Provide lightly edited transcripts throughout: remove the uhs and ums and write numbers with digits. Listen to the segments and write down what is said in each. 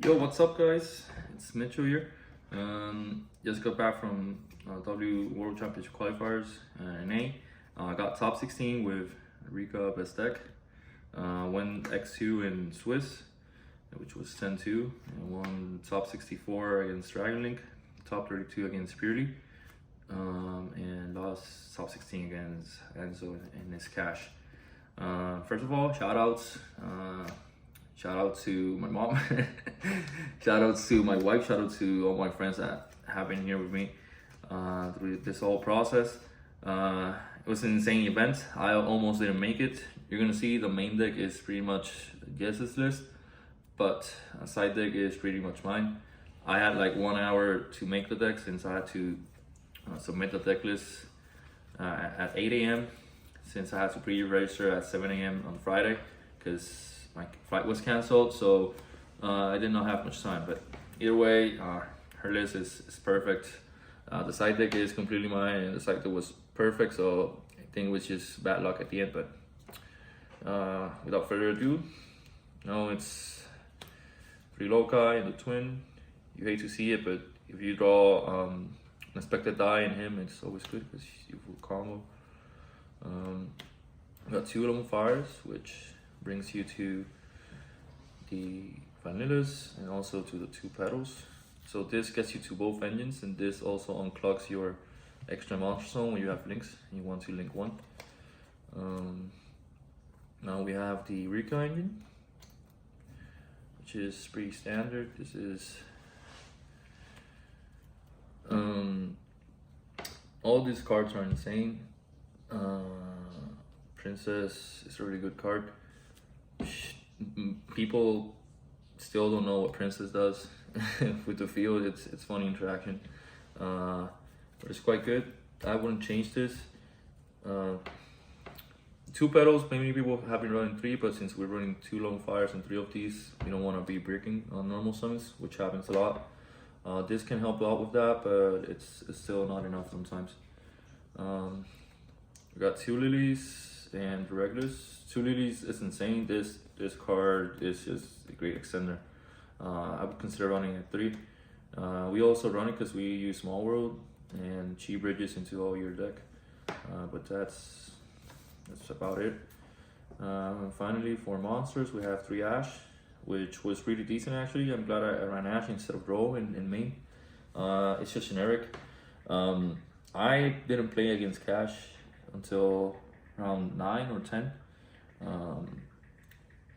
Yo, what's up, guys? It's Mitchel here. Just got back from W World Championship qualifiers in A. I got top 16 with Rikka best deck. Won X2 in Swiss, which was 10-2, and won top 64 against Dragon Link, top 32 against Purrely, and lost top 16 against Enzo and his Kash. First of all, shout out to my mom, shout out to my wife, shout out to all my friends that have been here with me through this whole process. It was an insane event. I almost didn't make it. You're gonna see the main deck is pretty much guesses list, but a side deck is pretty much mine. I had like 1 hour to make the deck since I had to submit the deck list at 8 a.m. since I had to pre-register at 7 a.m. on Friday because my flight was canceled, so I did not have much time. But either way, her list is perfect. The side deck is completely mine, and the side deck was perfect, so I think it was just bad luck at the end. But without further ado, it's 3 Loci and the twin. You hate to see it, but if you draw unexpected die in him, it's always good because you will combo. We got 2 Lone Fires, which brings you to the vanillas and also to the 2 petals. So this gets you to both engines, and this also unclogs your extra monster zone when you have links and you want to link 1. Now we have the Rikka engine, which is pretty standard. This is all these cards are insane. Princess is a really good card. People still don't know what Princess does with the field. It's funny interaction, but it's quite good. I wouldn't change this. 2 petals, many people have been running 3, but since we're running 2 Lone Fires and 3 of these, we don't want to be breaking on normal summons, which happens a lot. This can help out with that, but it's still not enough sometimes. We got 2 lilies and regulars. 2 lilies is insane. This card is just a great extender. I would consider running at 3. We also run it because we use Small World and chi bridges into all your deck. But that's about it. Finally, for monsters, we have 3 Ash, which was pretty decent actually. I'm glad I ran Ash instead of Draw in main. It's just generic. I didn't play against Kash until around 9 or 10.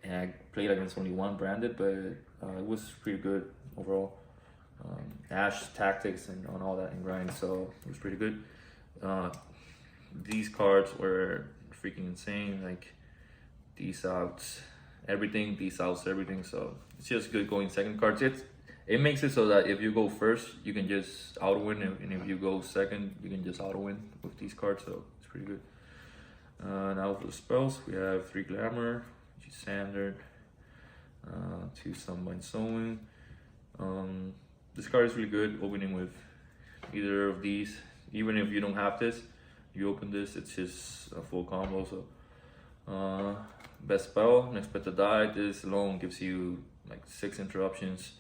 And I played against only 1 branded, but it was pretty good overall. Ash tactics and on all that and grind, so it was pretty good. These cards were freaking insane, like these outs everything, these outs everything, so it's just good going second cards. It makes it so that if you go first, you can just auto win, and if you go second, you can just auto win with these cards, so it's pretty good. Now for the spells, we have 3 Glamour, which is standard, 2 Sunbind Sewing. This card is really good opening with either of these. Even if you don't have this, you open this, it's just a full combo. So best spell, unexpected die. This alone gives you like 6 interruptions.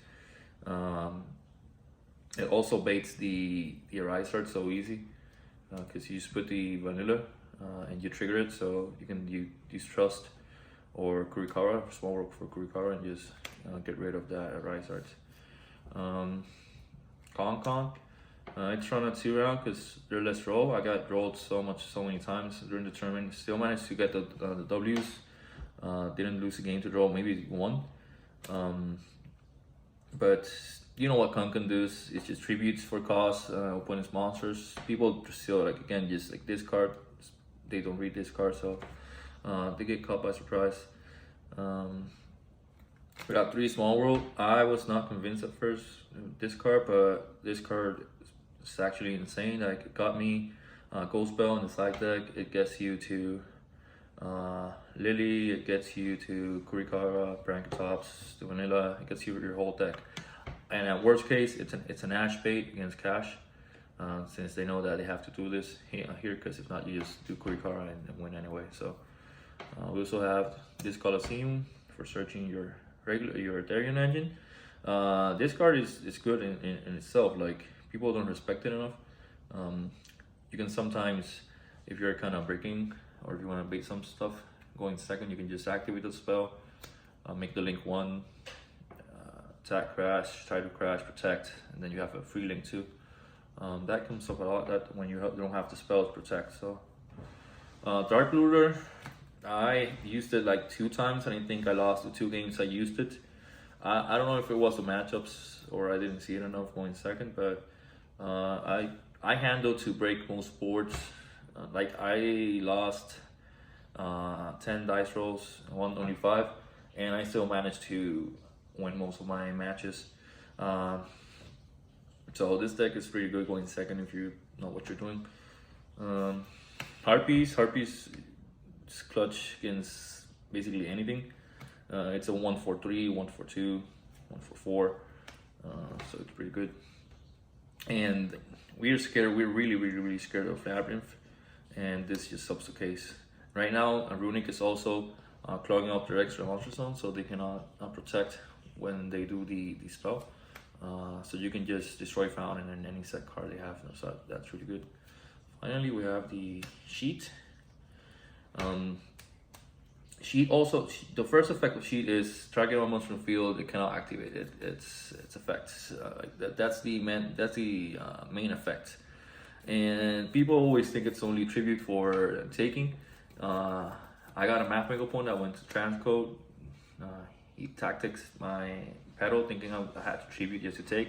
It also baits the Arise art so easy because you just put the vanilla and you trigger it, so you can use Trust or Kurikara, Small Work for Kurikara, and just get rid of that Arise art. Con. It's run at 2 round because they're less draw. I got drawed so many times during the tournament. Still managed to get the W's. Didn't lose a game to draw, maybe 1. But you know what Con can do is just tributes for cost, opponent's monsters. People still like, again, just like this card, they don't read this card, so they get caught by surprise. We got 3 Small World. I was not convinced at first with this card, but this card is actually insane. Like, it got me Ghost Bell in the side deck. It gets you to Lily. It gets you to Kurikara, Branketops, the Vanilla. It gets you your whole deck. And at worst case, it's an Ash bait against Kash, since they know that they have to do this here. Because if not, you just do Kurikara and win anyway. So we also have this Colosseum for searching your Ethereum engine. This card is good in itself. Like, people don't respect it enough. You can sometimes, if you're kind of breaking or if you want to bait some stuff, going second, you can just activate the spell, make the link 1, attack, crash, try to crash, protect, and then you have a free link 2. That comes up a lot, that when you don't have the spells protect. So Dark Looter, I used it like 2 times and I think I lost the 2 games I used it. I don't know if it was the matchups or I didn't see it enough going second, but I handled to break most boards. Like, I lost 10 dice rolls, won only 5, and I still managed to win most of my matches. So this deck is pretty good going second if you know what you're doing. Harpies is clutch against basically anything. It's a 1-4-3, 1-4-2, 1-4-4, so it's pretty good. And we're really scared of Labyrinth, and this just helps the case. Right now, Runick is also clogging up their extra monster zone, so they cannot protect when they do the spell. So you can just destroy Fountain and any set card they have, so that's really good. Finally, we have the Sheet. Sheet also, the first effect of Sheet is target one monster in the field, it cannot activate it. Its effects. That's the main effect. And people always think it's only tribute for taking. I got a Mathmech opponent that went to transcode. He tactics my pedal, thinking I had to tribute just to take.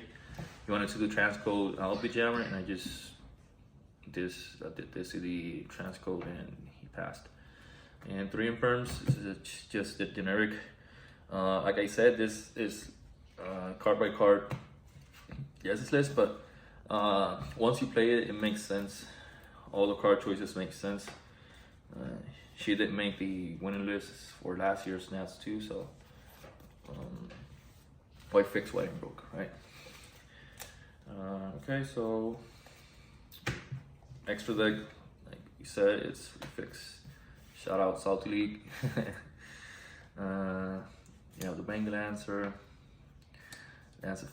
He wanted to do transcode LP Jammer, and I just did this to the transcode, and he passed. And 3 Infirms is just the generic. Like I said, this is card by card guesses list, but once you play it, it makes sense. All the card choices make sense. She did make the winning list for last year's Nats too, so white fix, white and broke, right? Okay, so extra deck, like you said, it's fix. Shout out Salty League. You have the Bengal Lancer,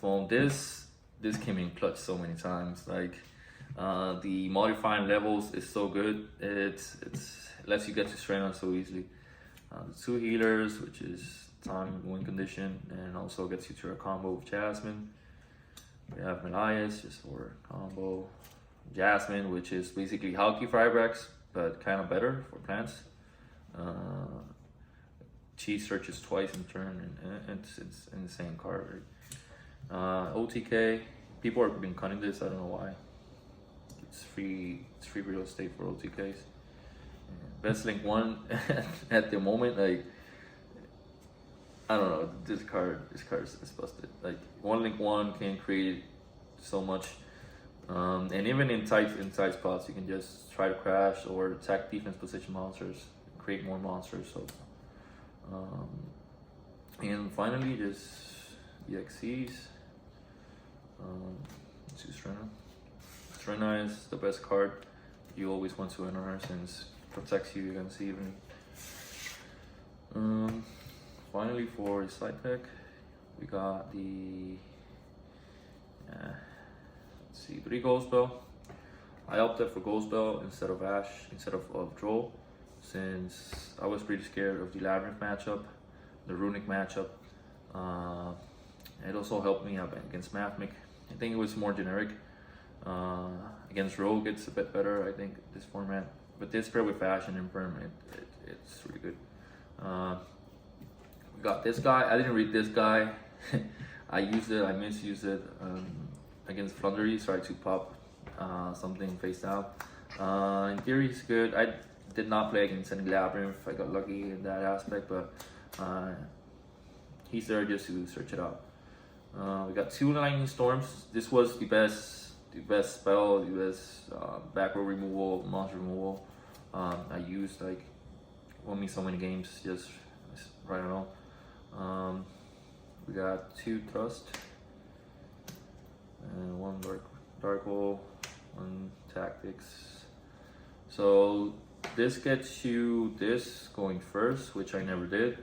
Foam. This came in clutch so many times. Like, the modifying levels is so good. It lets you get to strain on so easily. The 2 healers, which is time, win condition, and also gets you to a combo with Jasmine. We have Melias just for combo. Jasmine, which is basically Halki Firebrax, but kind of better for plants. She searches twice in turn, and it's an insane card. Right? OTK, people have been cutting this. I don't know why. It's free real estate for OTKs. Best link 1 at the moment. Like, I don't know. This card is busted. Like, 1 link 1 can create so much. And even in tight spots, you can just try to crash or attack defense position monsters, create more monsters. So, and finally, just EXCs. Let's use Strena. Strena is the best card. You always want to enter her since it protects you against evening. Finally, for the side deck, we got the 3 Gold Spell. I opted for Gold Spell instead of Ash, instead of Droll, since I was pretty scared of the Labyrinth matchup, the Runick matchup. It also helped me out against Mathmech. I think it was more generic. Against Rogue, it's a bit better, I think, this format. But this pair with Ash and Infirm, it's really good. We got this guy. I didn't read this guy. I used it, I misused it. Against Flundereeze, tried to pop something face down. In theory, it's good. I did not play against any Labyrinth. I got lucky in that aspect, but he's there just to search it out. We got 2 Lightning Storms. This was the best spell, the best back row removal, monster removal. I used, like, won me so many games just right along. We got 2 Thrust. And 1 dark hole, 1 tactics. So this gets you this going first, which I never did.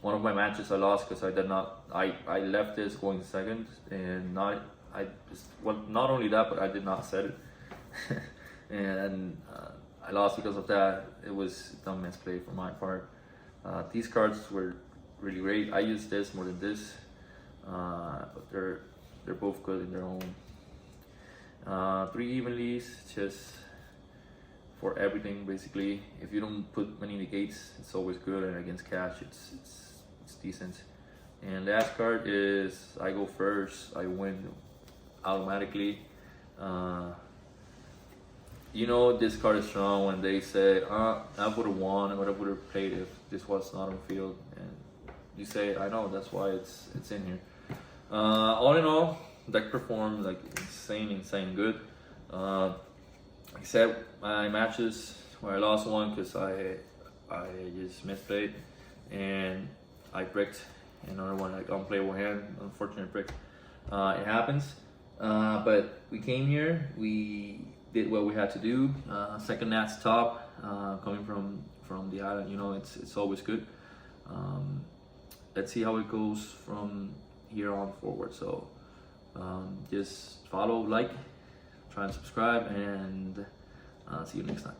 one of my matches I lost because I did not. I left this going second, and not not only that, but I did not set it, and I lost because of that. It was dumb misplay for my part. These cards were really great. I use this more than this, but they're both good in their own. 3 evenlies, just for everything basically. If you don't put many negates, it's always good, and against Kash, it's decent. And last card is I go first, I win automatically. You know this card is strong when they say, I would have won, I would have played if this was not on field, and you say, I know, that's why it's in here. All in all, deck performed like insane good. Except my matches where I lost one because I just misplayed, and I bricked another one, like unplayable hand, unfortunate brick. It happens, but we came here, we did what we had to do. Second Nats top, coming from the island, you know, it's always good. Let's see how it goes from here on forward. So just follow, like, try and subscribe, and see you next time.